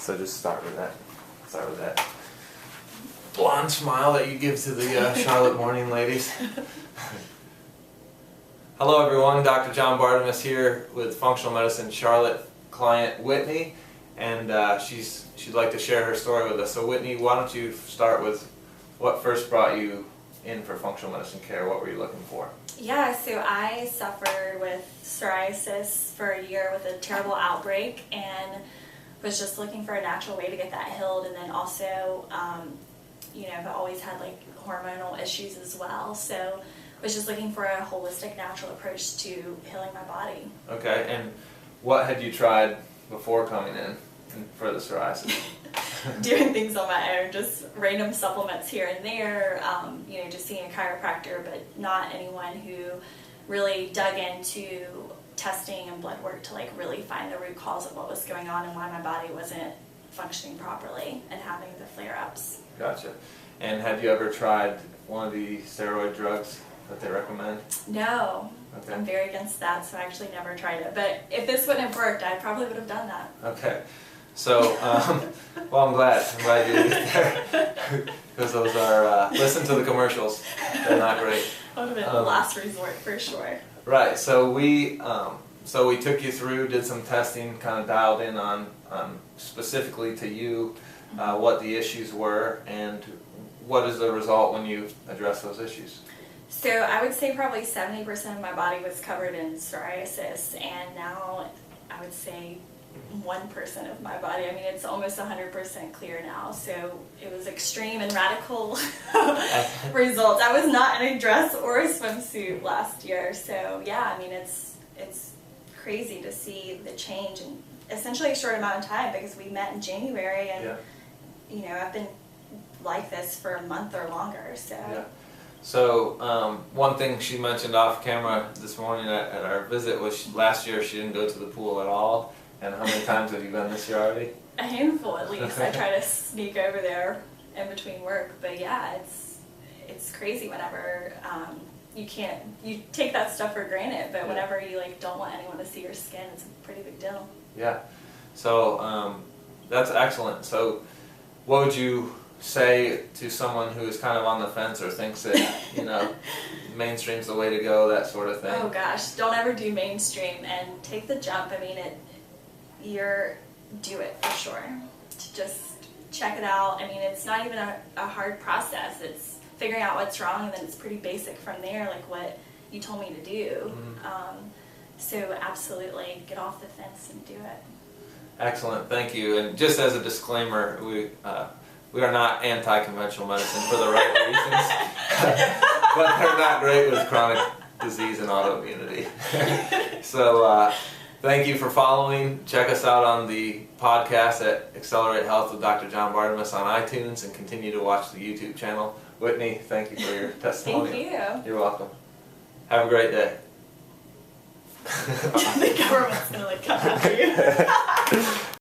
So just start with that. Start with that blonde smile that you give to the Charlotte morning ladies. Hello everyone, Dr. John Bartemus here with Functional Medicine Charlotte client Whitney, and she'd like to share her story with us. So Whitney, why don't you start with what first brought you in for functional medicine care? What were you looking for? Yeah, so I suffered with psoriasis for a year with a terrible outbreak and was just looking for a natural way to get that healed, and then also I've always had like hormonal issues as well, so was just looking for a holistic natural approach to healing my body. Okay, and what had you tried before coming in for the psoriasis? Doing things on my own, just random supplements here and there, just seeing a chiropractor, but not anyone who really dug into testing and blood work to like really find the root cause of what was going on and why my body wasn't functioning properly and having the flare-ups. Gotcha. And had you ever tried one of the steroid drugs that they recommend? No. Okay. I'm very against that, so I actually never tried it. But if this wouldn't have worked, I probably would have done that. Okay. So, well, I'm glad you did there, because those are, listen to the commercials, they're not great. That would have been the last resort for sure. Right, so we took you through, did some testing, kind of dialed in on specifically to you, what the issues were, and what is the result when you address those issues? So I would say probably 70% of my body was covered in psoriasis, and now I would say 1% of my body. I mean, it's almost 100% clear now, so it was extreme and radical results. I was not in a dress or a swimsuit last year, so yeah, I mean, it's crazy to see the change in essentially a short amount of time, because we met in January, and I've been like this for a month or longer, so. Yeah. So one thing she mentioned off camera this morning at our visit was last year she didn't go to the pool at all. And how many times have you been this year already? A handful at least. I try to sneak over there in between work, but yeah, it's crazy whenever you take that stuff for granted, but whenever you like don't want anyone to see your skin, it's a pretty big deal. Yeah. So that's excellent. So what would you say to someone who is kind of on the fence or thinks that mainstream's the way to go, that sort of thing? Oh gosh, don't ever do mainstream and take the jump. I mean, do it for sure. To just check it out. I mean, it's not even a hard process. It's figuring out what's wrong, and then it's pretty basic from there, like what you told me to do. Mm-hmm. So absolutely, get off the fence and do it. Excellent, thank you. And just as a disclaimer, we are not anti-conventional medicine for the right reasons, but they're not great with chronic disease and autoimmunity. So thank you for following. Check us out on the podcast at Accelerate Health with Dr. John Bartemus on iTunes, and continue to watch the YouTube channel. Whitney, thank you for your testimony. Thank you. You're welcome. Have a great day. The government's going to come after you.